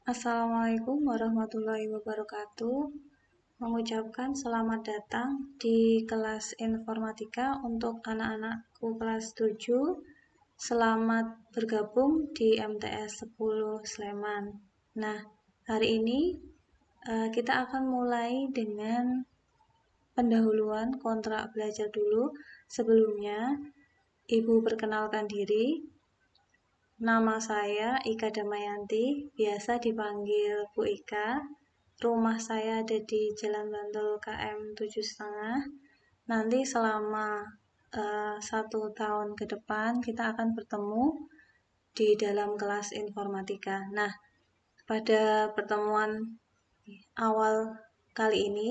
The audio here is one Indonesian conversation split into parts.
Assalamualaikum warahmatullahi wabarakatuh. Mengucapkan selamat datang di kelas informatika untuk anak-anakku kelas 7. Selamat bergabung di MTS 10 Sleman. Nah, hari ini kita akan mulai dengan pendahuluan kontrak belajar dulu. Sebelumnya, Ibu perkenalkan diri. Nama saya Ika Damayanti, biasa dipanggil Bu Ika. Rumah saya ada di Jalan Bantul KM 7,5. Nanti selama 1 tahun ke depan kita akan bertemu di dalam kelas informatika. Nah, pada pertemuan awal kali ini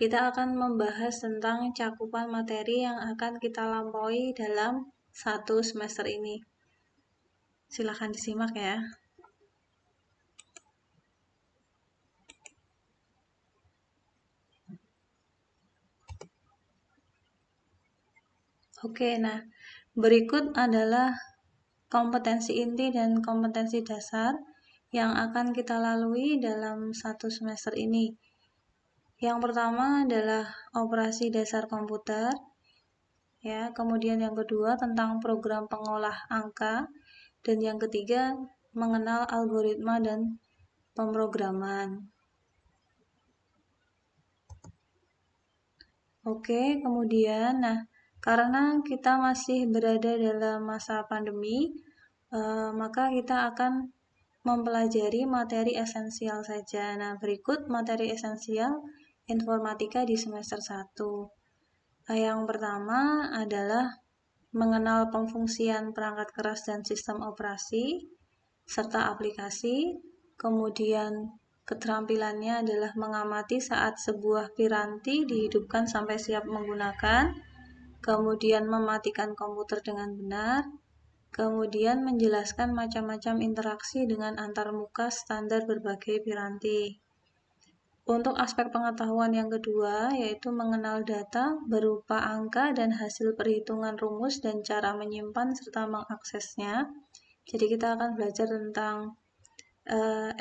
kita akan membahas tentang cakupan materi yang akan kita lampaui dalam 1 semester ini. Silakan disimak ya. Oke, nah berikut adalah kompetensi inti dan kompetensi dasar yang akan kita lalui dalam 1 semester ini. Yang pertama adalah operasi dasar komputer, ya. Kemudian yang kedua tentang program pengolah angka, dan yang ketiga mengenal algoritma dan pemrograman. Oke, kemudian, karena kita masih berada dalam masa pandemi, maka kita akan mempelajari materi esensial saja. Nah, berikut materi esensial informatika di semester 1. Yang pertama adalah mengenal pemfungsian perangkat keras dan sistem operasi, serta aplikasi. Kemudian keterampilannya adalah mengamati saat sebuah piranti dihidupkan sampai siap menggunakan, kemudian mematikan komputer dengan benar, kemudian menjelaskan macam-macam interaksi dengan antarmuka standar berbagai piranti. Untuk aspek pengetahuan yang kedua, yaitu mengenal data berupa angka dan hasil perhitungan rumus dan cara menyimpan serta mengaksesnya. Jadi kita akan belajar tentang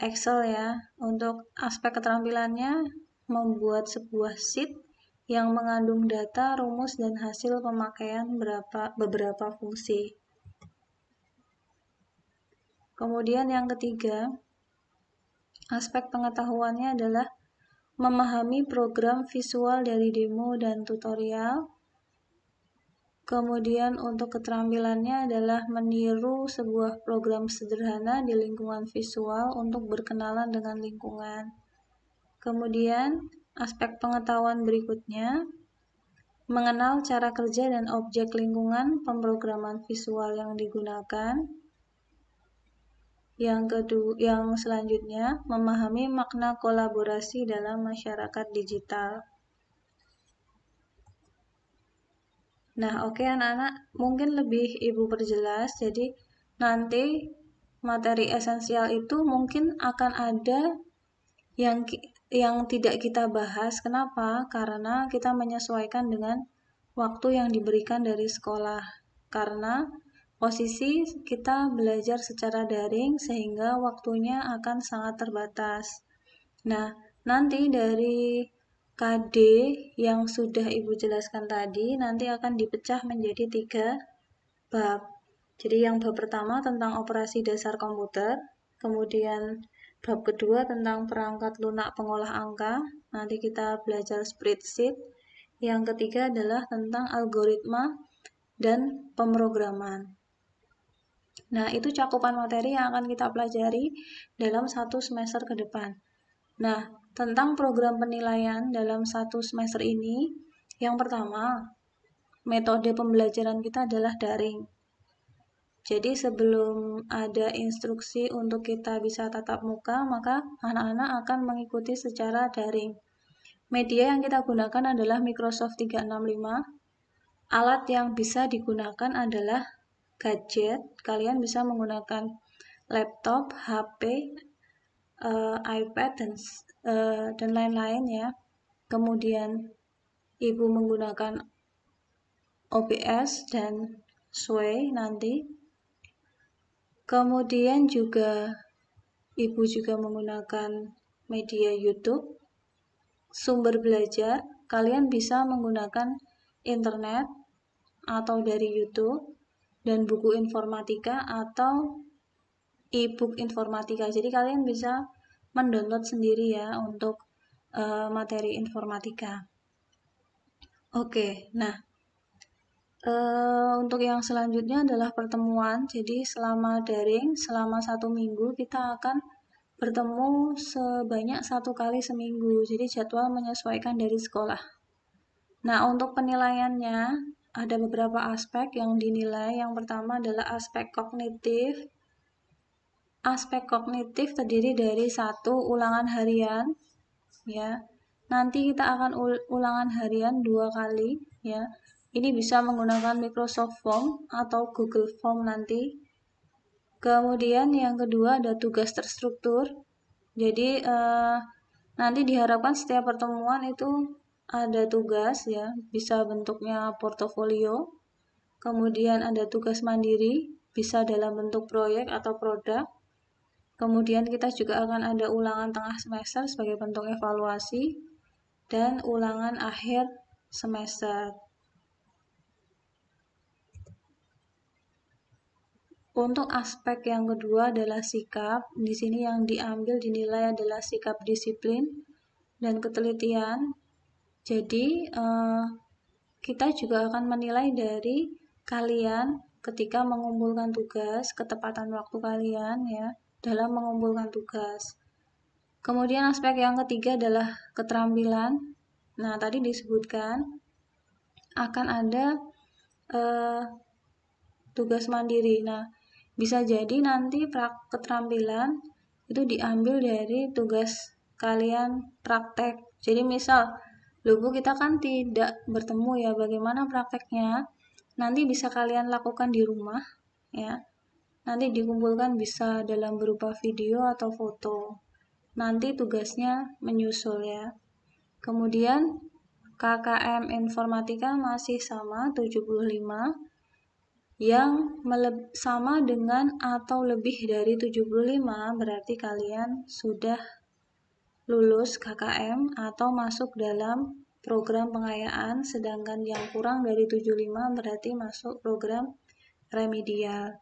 Excel ya. Untuk aspek keterampilannya, membuat sebuah sheet yang mengandung data, rumus, dan hasil pemakaian beberapa fungsi. Kemudian yang ketiga, aspek pengetahuannya adalah memahami program visual dari demo dan tutorial. Kemudian untuk keterampilannya adalah meniru sebuah program sederhana di lingkungan visual untuk berkenalan dengan lingkungan. Kemudian aspek pengetahuan berikutnya, mengenal cara kerja dan objek lingkungan pemrograman visual yang digunakan. Yang selanjutnya, memahami makna kolaborasi dalam masyarakat digital. Nah, oke anak-anak, mungkin lebih Ibu perjelas. Jadi nanti materi esensial itu mungkin akan ada yang tidak kita bahas. Kenapa? Karena kita menyesuaikan dengan waktu yang diberikan dari sekolah. Karena posisi kita belajar secara daring sehingga waktunya akan sangat terbatas. Nah, nanti dari KD yang sudah Ibu jelaskan tadi nanti akan dipecah menjadi 3 bab. Jadi yang bab pertama tentang operasi dasar komputer, kemudian bab kedua tentang perangkat lunak pengolah angka, nanti kita belajar spreadsheet. Yang ketiga adalah tentang algoritma dan pemrograman. Nah, itu cakupan materi yang akan kita pelajari dalam 1 semester ke depan. Nah, tentang program penilaian dalam 1 semester ini, yang pertama, metode pembelajaran kita adalah daring. Jadi sebelum ada instruksi untuk kita bisa tatap muka, maka anak-anak akan mengikuti secara daring. Media yang kita gunakan adalah Microsoft 365. Alat yang bisa digunakan adalah gadget. Kalian bisa menggunakan laptop, HP, iPad, dan lain-lain ya. Kemudian Ibu menggunakan OBS dan Sway nanti. Kemudian juga Ibu juga menggunakan media YouTube, sumber belajar, kalian bisa menggunakan internet atau dari YouTube, dan buku informatika atau e-book informatika. Jadi kalian bisa mendownload sendiri ya untuk materi informatika. Oke, nah untuk yang selanjutnya adalah pertemuan. Jadi selama daring, selama 1 minggu kita akan bertemu sebanyak 1 kali seminggu. Jadi jadwal menyesuaikan dari sekolah. Nah, untuk penilaiannya ada beberapa aspek yang dinilai. Yang pertama adalah aspek kognitif. Aspek kognitif terdiri dari 1 ulangan harian, ya. Nanti kita akan ulangan harian 2 kali, ya. Ini bisa menggunakan Microsoft Form atau Google Form nanti. Kemudian yang kedua ada tugas terstruktur. Jadi nanti diharapkan setiap pertemuan itu ada tugas, ya, bisa bentuknya portofolio. Kemudian ada tugas mandiri, bisa dalam bentuk proyek atau produk. Kemudian kita juga akan ada ulangan tengah semester sebagai bentuk evaluasi dan ulangan akhir semester. Untuk aspek yang kedua adalah sikap. Di sini yang diambil dinilai adalah sikap disiplin dan ketelitian. Jadi kita juga akan menilai dari kalian ketika mengumpulkan tugas, ketepatan waktu kalian ya dalam mengumpulkan tugas. Kemudian aspek yang ketiga adalah keterampilan. Nah, tadi disebutkan akan ada tugas mandiri. Nah, bisa jadi nanti keterampilan itu diambil dari tugas kalian praktek. Jadi misal, Bu, kita kan tidak bertemu ya, bagaimana prakteknya? Nanti bisa kalian lakukan di rumah, ya. Nanti dikumpulkan bisa dalam berupa video atau foto. Nanti tugasnya menyusul ya. Kemudian KKM informatika masih sama 75 yang sama dengan atau lebih dari 75 berarti kalian sudah lulus KKM atau masuk dalam program pengayaan, sedangkan yang kurang dari 75 berarti masuk program remedial.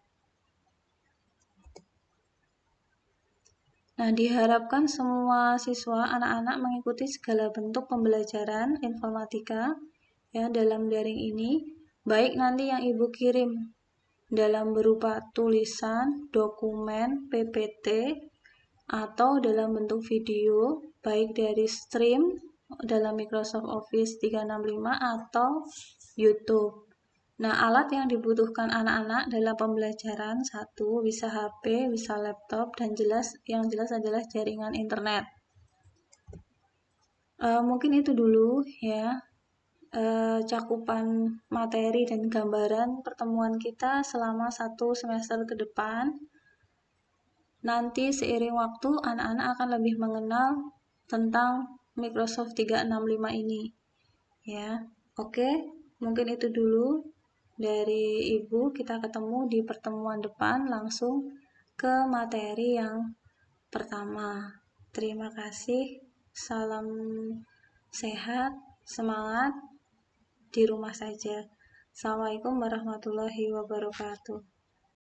Nah, diharapkan semua siswa anak-anak mengikuti segala bentuk pembelajaran informatika ya dalam daring ini, baik nanti yang Ibu kirim dalam berupa tulisan, dokumen, PPT, atau dalam bentuk video, baik dari stream dalam Microsoft Office 365 atau YouTube. Nah, alat yang dibutuhkan anak-anak dalam pembelajaran 1 bisa HP, bisa laptop, dan yang jelas adalah jaringan internet. Mungkin itu dulu ya cakupan materi dan gambaran pertemuan kita selama 1 semester ke depan. Nanti seiring waktu anak-anak akan lebih mengenal tentang Microsoft 365 ini. Ya, oke, mungkin itu dulu dari Ibu. Kita ketemu di pertemuan depan langsung ke materi yang pertama. Terima kasih. Salam sehat, semangat di rumah saja. Assalamualaikum warahmatullahi wabarakatuh.